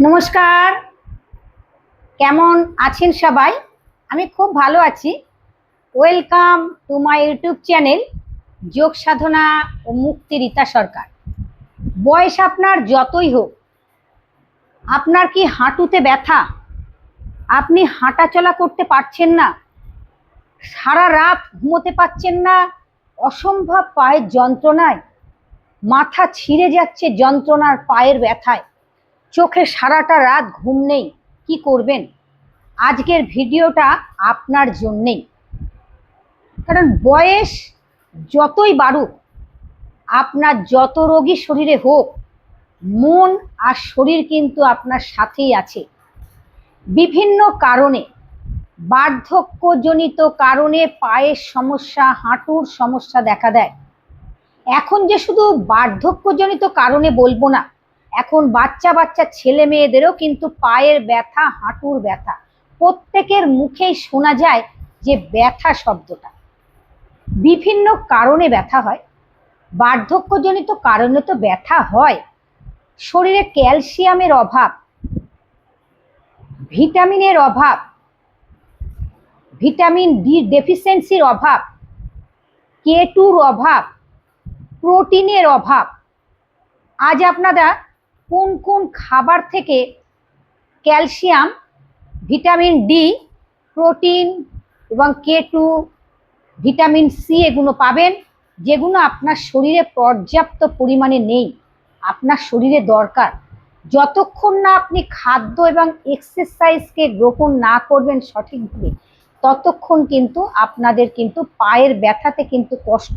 নমস্কার। কেমন আছেন সবাই? আমি খুব ভালো আছি। Welcome to my YouTube channel যোগ সাধনা ও মুক্তি রীতা সরকার। বয়স আপনার যতই হোক, আপনার কি হাঁটুতে ব্যথা? আপনি হাঁটাচলা করতে পারছেন না, সারা রাত ঘুমোতে পারছেন না, অসম্ভব পায়ের যন্ত্রণায়, মাথা ছিঁড়ে যাচ্ছে যন্ত্রণার পায়ের ব্যথায়, চোখে সারাটা রাত ঘুম নেই, কি করবেন? আজকের ভিডিওটা আপনার জন্যেই। কারণ বয়স যতই বাড়ুক, আপনার যত রোগী শরীরে হোক, মন আর শরীর কিন্তু আপনার সাথেই আছে। বিভিন্ন কারণে, বার্ধক্যজনিত কারণে পায়ের সমস্যা, হাঁটুর সমস্যা দেখা দেয়। এখন যে শুধু বার্ধক্যজনিত কারণে বলবো না, এখন বাচ্চা বাচ্চা ছেলে মেয়েদেরও কিন্তু পায়ের ব্যথা, হাঁটুর ব্যথা, প্রত্যেকের মুখেই শোনা যায় যে ব্যথা শব্দটা। বিভিন্ন কারণে ব্যথা হয়। বার্ধক্যজনিত কারণে তো ব্যথা হয়। শরীরে ক্যালসিয়ামের অভাব, ভিটামিনের অভাব, ভিটামিন ডি ডেফিসিয়েন্সির অভাব, K2-র অভাব, প্রোটিনের অভাব। আজ আপনারা কোন কোন খাবার থেকে ক্যালসিয়াম, ভিটামিন ডি, প্রোটিন এবং K2, ভিটামিন সি এগুলো পাবেন, যেগুলো আপনার শরীরে পর্যাপ্ত পরিমাণে নেই, আপনার শরীরে দরকার। যতক্ষণ না আপনি খাদ্য এবং এক্সারসাইজকে গ্রহণ না করবেন সঠিকভাবে, ততক্ষণ কিন্তু আপনাদের কিন্তু পায়ের ব্যথাতে কিন্তু কষ্ট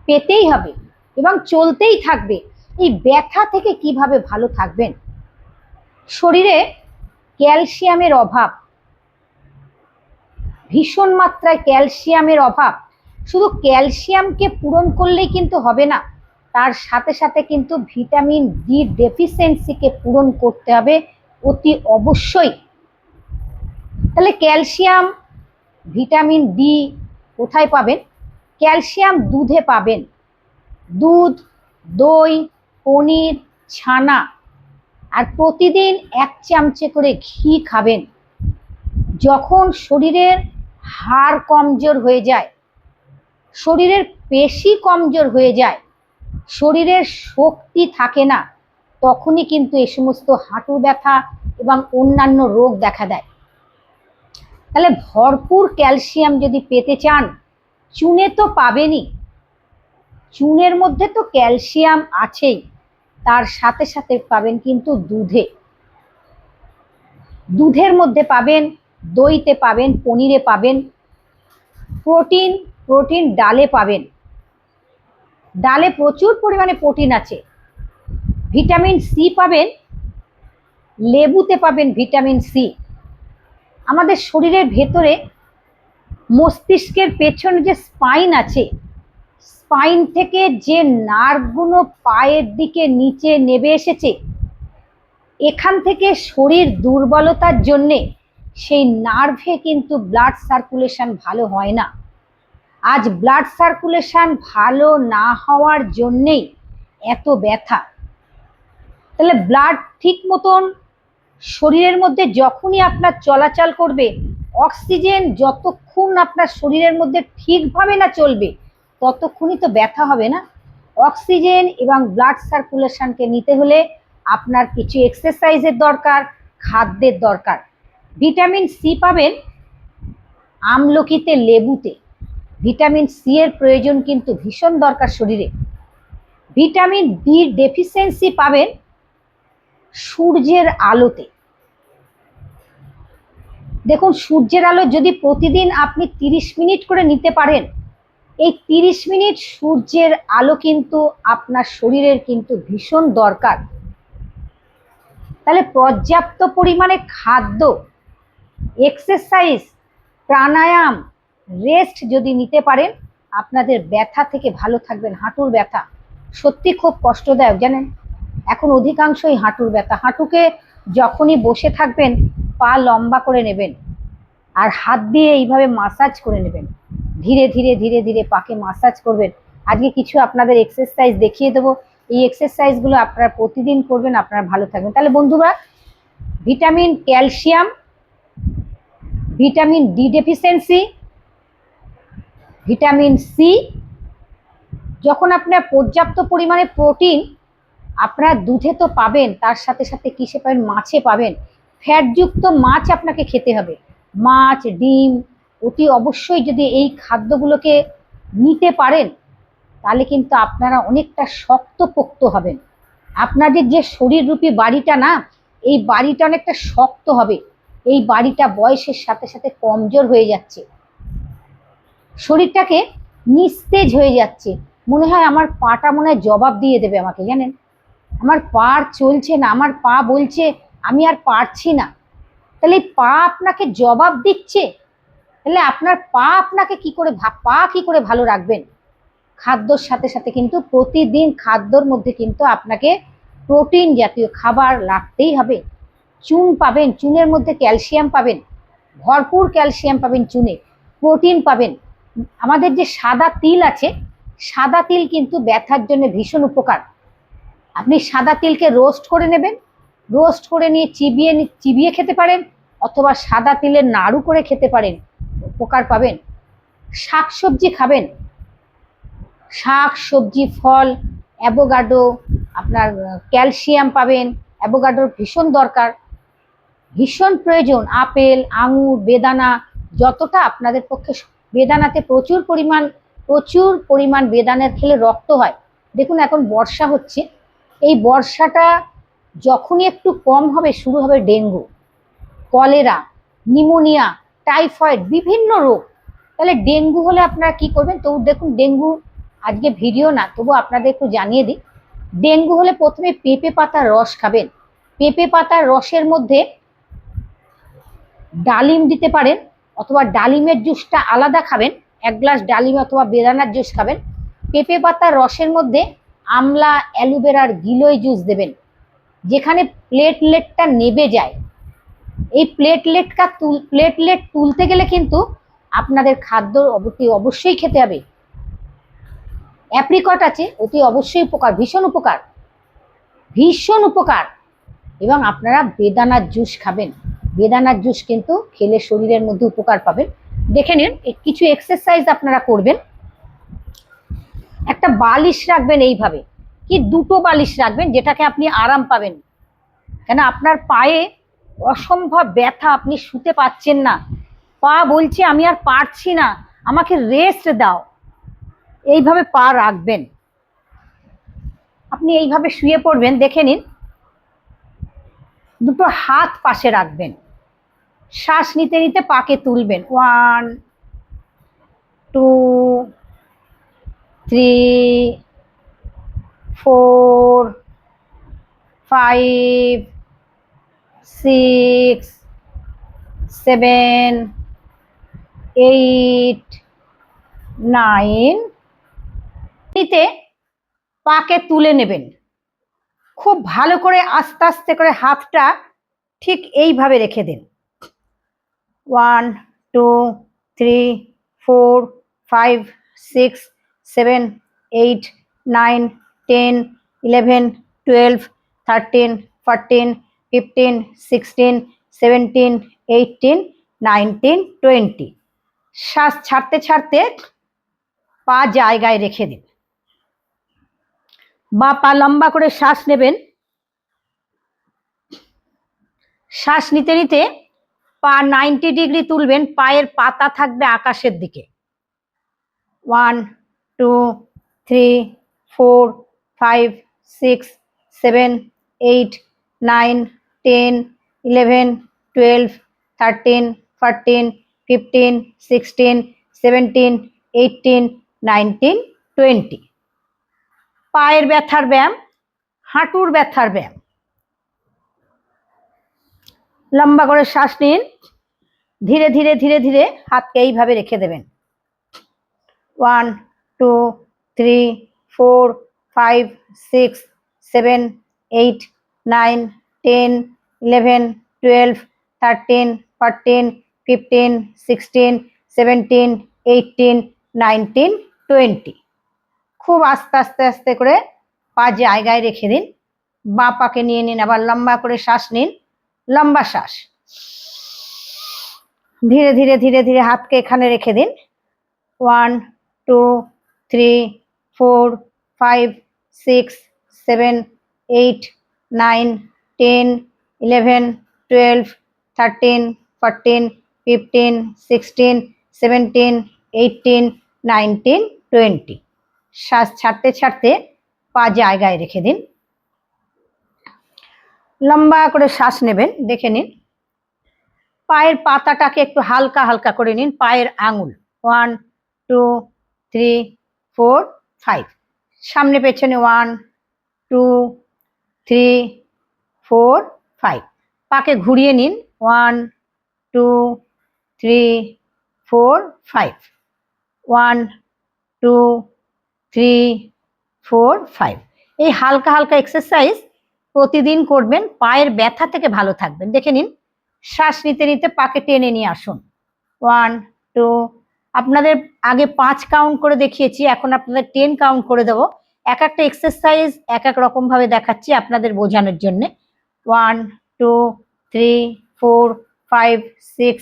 পেতেই হবে এবং চলতেই থাকবে। এই ব্যথা থেকে কিভাবে ভালো থাকবেন? শরীরে ক্যালসিয়ামের অভাব, ভীষণ মাত্রায় ক্যালসিয়ামের অভাব। শুধু ক্যালসিয়ামকে পূরণ করলেই কিন্তু হবে না, তার সাথে সাথে কিন্তু ভিটামিন ডি ডেফিসিয়েন্সিকে পূরণ করতে হবে অতি অবশ্যই। তাহলে ক্যালসিয়াম, ভিটামিন ডি কোথায় পাবেন? ক্যালসিয়াম দুধে পাবেন। দুধ, দই, পনির, ছানা, আর প্রতিদিন 1 চামচে করে ঘি খাবেন। যখন শরীরের হাড় কমজোর হয়ে যায়, শরীরের পেশি কমজোর হয়ে যায়, শরীরের শক্তি থাকে না, তখনই কিন্তু এই সমস্ত হাঁটু ব্যথা এবং অন্যান্য রোগ দেখা দেয়। তাহলে ভরপুর ক্যালসিয়াম যদি পেতে চান, চুনে তো পাবেনই, চুনের মধ্যে তো ক্যালসিয়াম আছেই, তার সাথে সাথে পাবেন কিন্তু দুধে। দুধের মধ্যে পাবেন, দইতে পাবেন, পনিরে পাবেন। প্রোটিন, প্রোটিন ডালে পাবেন। ডালে প্রচুর পরিমাণে প্রোটিন আছে। ভিটামিন সি পাবেন, লেবুতে পাবেন ভিটামিন সি। আমাদের শরীরের ভেতরে মস্তিষ্কের পেছনে যে স্পাইন আছে, স্পাইন থেকে যে নার্ভগুলো পায়ের দিকে নিচে নেমে এসেছে, এখান থেকে শরীর দুর্বলতার জন্যে সেই নার্ভে কিন্তু ব্লাড সার্কুলেশন ভালো হয় না। আজ ব্লাড সার্কুলেশন ভালো না হওয়ার জন্যেই এত ব্যথা। তাহলে ব্লাড ঠিক মতন শরীরের মধ্যে যখনই আপনার চলাচল করবে, অক্সিজেন যতক্ষণ আপনার শরীরের মধ্যে ঠিকভাবে না চলবে, ততক্ষণই তো ব্যথা হবে না। অক্সিজেন এবং ব্লাড সার্কুলেশনকে নিতে হলে আপনার কিছু এক্সারসাইজের দরকার, খাদ্যের দরকার। ভিটামিন সি পাবেন আমলকিতে, লেবুতে। ভিটামিন সি এর প্রয়োজন কিন্তু ভীষণ দরকার শরীরে। ভিটামিন ডি ডেফিসিয়েন্সি পাবেন সূর্যের আলোতে। দেখুন, সূর্যের আলো যদি প্রতিদিন আপনি 30 মিনিট করে নিতে পারেন, এই 30 মিনিট সূর্যের আলো কিন্তু আপনার শরীরের কিন্তু ভীষণ দরকার। তাহলে পর্যাপ্ত পরিমাণে খাদ্য, এক্সারসাইজ, প্রাণায়াম, রেস্ট যদি নিতে পারেন, আপনাদের ব্যথা থেকে ভালো থাকবেন। হাঁটুর ব্যথা সত্যি খুব কষ্টদায়ক, জানেন। এখন অধিকাংশই হাঁটুর ব্যথা। হাঁটুকে যখনই বসে থাকবেন, পা লম্বা করে নেবেন আর হাত দিয়ে এইভাবে মাসাজ করে নেবেন। ধীরে ধীরে ধীরে ধীরে পাকে মাসাজ করবেন। আজকে কিছু আপনাদের এক্সারসাইজ দেখিয়ে দেবো, এই এক্সারসাইজগুলো আপনারা প্রতিদিন করবেন, আপনারা ভালো থাকবেন। তাহলে বন্ধুরা, vitamin calcium, vitamin D deficiency, vitamin C. যখন আপনার পর্যাপ্ত পরিমাণে প্রোটিন আপনার দুধে তো পাবেন, তার সাথে সাথে কিসে পাবেন? মাছে পাবেন। ফ্যাটযুক্ত মাছ আপনাকে খেতে হবে, মাছ, ডিম। অতি অবশ্যই যদি এই খাদ্যগুলোকে নিতে পারেন তাহলে কিন্তু আপনারা অনেকটা শক্তপোক্ত হবেন। আপনাদের যে শরীররূপী বাড়িটা না, এই বাড়িটা অনেকটা শক্ত হবে। এই বাড়িটা বয়সের সাথে সাথে কমজোর হয়ে যাচ্ছে, শরীরটাকে নিস্তেজ হয়ে যাচ্ছে। মনে হয় আমার পাটা মনে হয় জবাব দিয়ে দেবে আমাকে, জানেন? আমার পা আর চলছে না, আমার পা বলছে আমি আর পারছি না। তাহলে পা আপনাকে জবাব দিচ্ছে, তাহলে আপনার পা আপনাকে কি করে পা কি করে ভালো রাখবেন? খাদ্যর সাথে সাথে কিন্তু প্রতিদিন খাদ্যর মধ্যে কিন্তু আপনাকে প্রোটিন জাতীয় খাবার রাখতেই হবে। চুন পাবেন, চুনের মধ্যে ক্যালসিয়াম পাবেন, ভরপুর ক্যালসিয়াম পাবেন চুনে, প্রোটিন পাবেন। আমাদের যে সাদা তিল আছে, সাদা তিল কিন্তু ব্যথার জন্য ভীষণ উপকার। আপনি সাদা তিলকে রোস্ট করে নেবেন, রোস্ট করে নিয়ে চিবিয়ে খেতে পারেন, অথবা সাদা তিলের নাড়ু করে খেতে পারেন, উপকার পাবেন। শাকসবজি খাবেন, শাক সবজি ফল, অ্যাভোকাডো, আপনার ক্যালসিয়াম পাবেন। অ্যাভোকাডোর ভীষণ দরকার, ভীষণ প্রয়োজন। আপেল, আঙুর, বেদানা, যতটা আপনাদের পক্ষে। বেদানাতে প্রচুর পরিমাণ বেদানার খেলে রক্ত হয়। দেখুন এখন বর্ষা হচ্ছে, এই বর্ষাটা যখনই একটু কম হবে শুরু হবে ডেঙ্গু, কলেরা, নিউমোনিয়া, টাইফয়েড, বিভিন্ন রোগ। তাহলে ডেঙ্গু হলে আপনারা কি করবেন? তবু দেখুন, ডেঙ্গু আজকে ভিডিও না, তবু আপনাদের একটু জানিয়ে দিই। ডেঙ্গু হলে প্রথমে পেঁপে পাতার রস খাবেন। পেঁপে পাতার রসের মধ্যে ডালিম দিতে পারেন, অথবা ডালিমের জুসটা আলাদা খাবেন। 1 গ্লাস ডালিম অথবা বেদানার জুস খাবেন। পেঁপে পাতার রসের মধ্যে আমলা, অ্যালোভেরার গিলোয় জুস দেবেন, যেখানে প্লেটলেটটা নেবে যায়। এই প্লেটলেট তুলতে গেলে কিন্তু আপনাদের খাদ্য অবশ্যই খেতে হবে। অ্যাপ্রিকট আছে, অতি অবশ্যই উপকার, ভীষণ উপকার, ভীষণ উপকার। এবং আপনারা বেদানার জুস খাবেন, বেদানার জুস কিন্তু খেলে শরীরের মধ্যে উপকার পাবেন। দেখে নিন, কিছু এক্সারসাইজ আপনারা করবেন। একটা বালিশ রাখবেন এইভাবে, কি 2টো বালিশ রাখবেন, যেটাকে আপনি আরাম পাবেন। কেন আপনার পায়ে অসম্ভব ব্যথা, আপনি শুতে পাচ্ছেন না, পা বলছে আমি আর পারছি না, আমাকে রেস্ট দাও। এইভাবে পা রাখবেন, আপনি এইভাবে শুয়ে পড়বেন। দেখে নিন, 2টো হাত পাশে রাখবেন, শ্বাস নিতে নিতে পাকে তুলবেন। 1 2 3 4 5 6 7 8 9। নিতে পাকে তুলে নেবেন, খুব ভালো করে আস্তে আস্তে করে হাতটা ঠিক এইভাবে রেখে দিন। 1 2 3 4 5 6 7 8 9 10 11 12 13 14 15 16 17 18 19 20। শ্বাস ছাড়তে ছাড়তে পা জায়গায় রেখে দিন, বা পা লম্বা করে শ্বাস নেবেন। শ্বাস নিতে নিতে পা 90 ডিগ্রি তুলবেন, পায়ের পাতা থাকবে আকাশের দিকে। 1 2 3 4 5 6 7 8 9 10 11 12 13 14 15 16 17 18 19 20। পায়ের ব্যথার ব্যায়াম, হাঁটুর ব্যথার ব্যায়াম। লম্বা করে শ্বাস নিন, ধীরে ধীরে ধীরে ধীরে হাতকে এইভাবে রেখে দেবেন। 1 2 3 4 5 6 7 8 9 10 11 12 13 14 15 16 17 18 19 20। খুব আস্তে আস্তে আস্তে করে পা জায়গায় রেখে দিন, বাঁ পাকে নিয়ে নিন, আবার লম্বা করে শ্বাস নিন, লম্বা শ্বাস। ধীরে ধীরে ধীরে ধীরে হাতকে এখানে রেখে দিন। 1 2 3 4 5 6 7 8 9 10 11 12 13 14 15 16 17 18 19 20। শ্বাস ছাড়তে ছাড়তে পা জায়গায় রেখে দিন। লম্বা করে শ্বাস নেবেন, দেখে নিন। পায়ের পাতাটাকে একটু হালকা হালকা করে নিন, পায়ের আঙুল। 1 2 3 4 5। সামনে পেছনে 1 2 3 4 5। পাকে ঘুরিয়ে নিন। 1 2 3 4 5। 1 2 3 4 5। এই হালকা হালকা এক্সারসাইজ প্রতিদিন করবেন, পায়ের ব্যথা থেকে ভালো থাকবেন। দেখে নিন, শ্বাস নিতে নিতে পাকে টেনে নিয়ে আসুন। 1 2। আপনাদের আগে 5 কাউন্ট করে দেখিয়েছি, এখন আপনাদের 10 কাউন্ট করে দেবো। এক একটা এক্সারসাইজ এক এক রকম ভাবে দেখাচ্ছি আপনাদের বোঝানোর জন্য। 1 2 3 4 5 6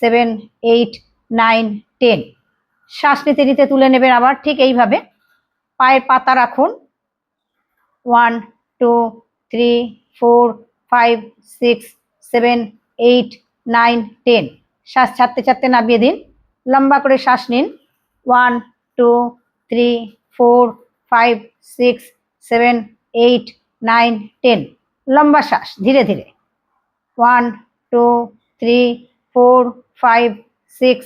7 8 9 10। শ্বাস নিতে নিতে তুলে নেবেন আবার ঠিক এইভাবে। পায়ের পাতা রাখুন। 1 2 3 4 5 6 7 8 9 10। শ্বাস ছাড়তে ছাড়তে নামিয়ে দিন। লম্বা করে শ্বাস নিন। 1 2 3 4 5 6 7 8 9 10। লম্বা শ্বাস ধীরে ধীরে। 1 2 3 4 5 6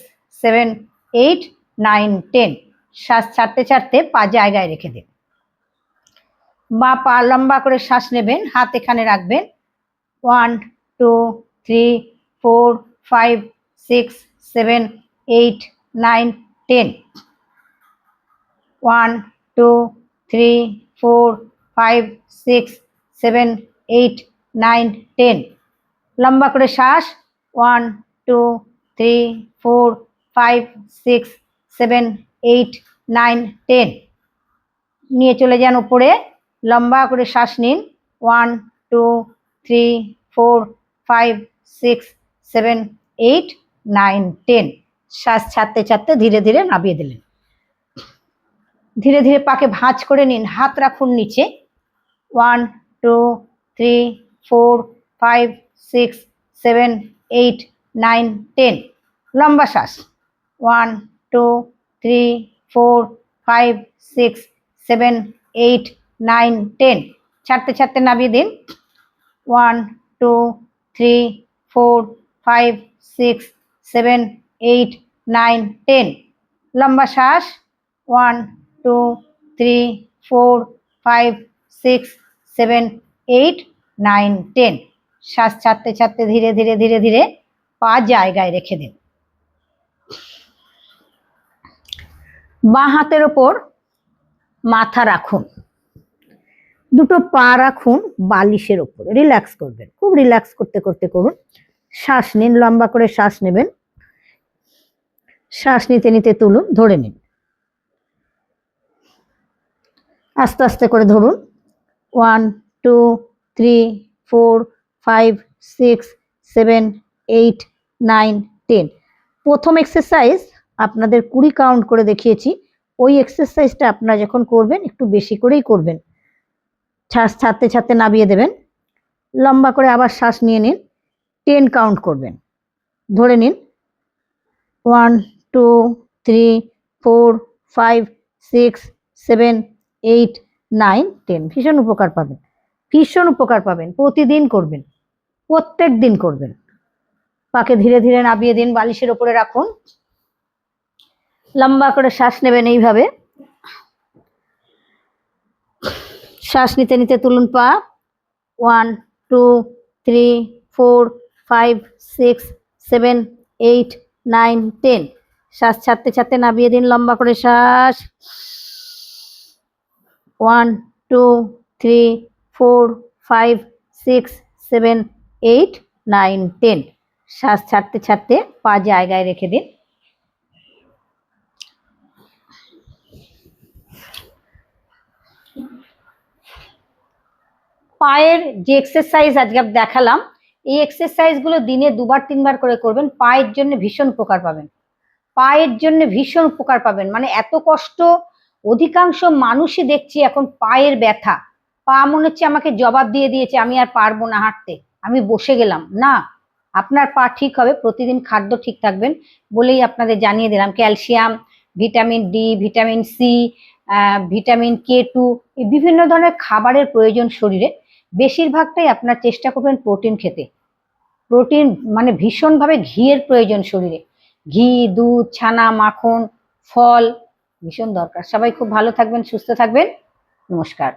7 8 9 10। শ্বাস ছাড়তে ছাড়তে পা জায়গায় রেখে দিন। বা পা লম্বা করে শ্বাস নেবেন, হাত এখানে রাখবেন। 1 2 3 4 5 6 7 8 9 10। 1 2 3 4 5 6 7 8 9 10। লম্বা করে শ্বাস। 1 2 3 4 5 6 7 8 9 10। নিয়ে চলে যান উপরে। লম্বা করে শ্বাস নিন। 1 2 3 4 5 6 7 8 9 10। শ্বাস ছাড়তে ছাড়তে ধীরে ধীরে নামিয়ে দিলেন। ধীরে ধীরে পাকে ভাঁজ করে নিন, হাত রাখুন নিচে। 1 2 3 4 5 6 7 8 9 10। লম্বা শ্বাস। 1 2 3 4 5 6 7 8 9 10। ছাড়তে ছাড়তে নামিয়ে দিন। 1 2 3 4 5 6 7 8 9 10। লম্বা শ্বাস। 1 2 3 4 5 6 7 8 9 10। শ্বাস ছাড়তে ছাড়তে ধীরে ধীরে ধীরে ধীরে পা জায়গায় রেখে দিন। বাঁ হাতের ওপর মাথা রাখুন, দুটো পা রাখুন বালিশের ওপরে, রিল্যাক্স করবেন। খুব রিল্যাক্স করতে করতে করুন। শ্বাস নিন, লম্বা করে শ্বাস নেবেন। শ্বাস নিতে নিতে তুলুন, ধরে নিন। আস্তে আস্তে করে ধরুন। 1 2 3 4 5 6 7 8 9 10। প্রথম এক্সারসাইজ আপনাদের 20 কাউন্ট করে দেখিয়েছি। ওই এক্সারসাইজটা আপনারা যখন করবেন একটু বেশি করেই করবেন। শ্বাস ছাড়তে ছাড়তে নামিয়ে দেবেন। লম্বা করে আবার শ্বাস নিয়ে নিন। 10 কাউন্ট করবেন, ধরে নিন। 1 2 3 4 5 6 7 8 9 10। ভীষণ উপকার পাবেন, ভীষণ উপকার পাবেন। প্রতিদিন করবেন, প্রত্যেক দিন করবেন। পাকে ধীরে ধীরে নামিয়ে দিন, বালিশের ওপরে রাখুন। লম্বা করে শ্বাস নেবেন এইভাবে। শ্বাস নিতে নিতে তুলুন পা। 1 2 3 4 5 6 7 8 9 10। শ্বাস ছাড়তে ছাড়তে নামিয়ে দিন। লম্বা করে শ্বাস। 1 2 3 4 5 6 7 8 9 10। শ্বাস ছাড়তে ছাড়তে পা জায়গায় রেখে দিন। পায়ের যে এক্সারসাইজ আজকে দেখালাম, এই এক্সারসাইজগুলো দিনে 2-3 বার করে করবেন, পায়ের জন্য ভীষণ উপকার পাবেন। পায়ের জন্য ভীষণ উপকার পাবেন। মানে এত কষ্ট, অধিকাংশ মানুষই দেখছি এখন পায়ের ব্যথা, পা মনে হচ্ছে আমাকে জবাব দিয়ে দিয়েছে, আমি আর পারবো না হাঁটতে, আমি বসে গেলাম। না, আপনার পা ঠিক হবে, প্রতিদিন খাদ্য ঠিক থাকবেন বলেই আপনাদের জানিয়ে দিলাম। Calcium, vitamin D, vitamin C, vitamin K2, এই বিভিন্ন ধরনের খাবারের প্রয়োজন শরীরে। বেশিরভাগটাই আপনার চেষ্টা করবেন প্রোটিন খেতে। প্রোটিন মানে ভীষণভাবে ঘিয়ের প্রয়োজন শরীরে। ঘি, দুধ, ছানা, মাখন, ফল ভীষণ দরকার। সবাই খুব ভালো থাকবেন, সুস্থ থাকবেন। নমস্কার।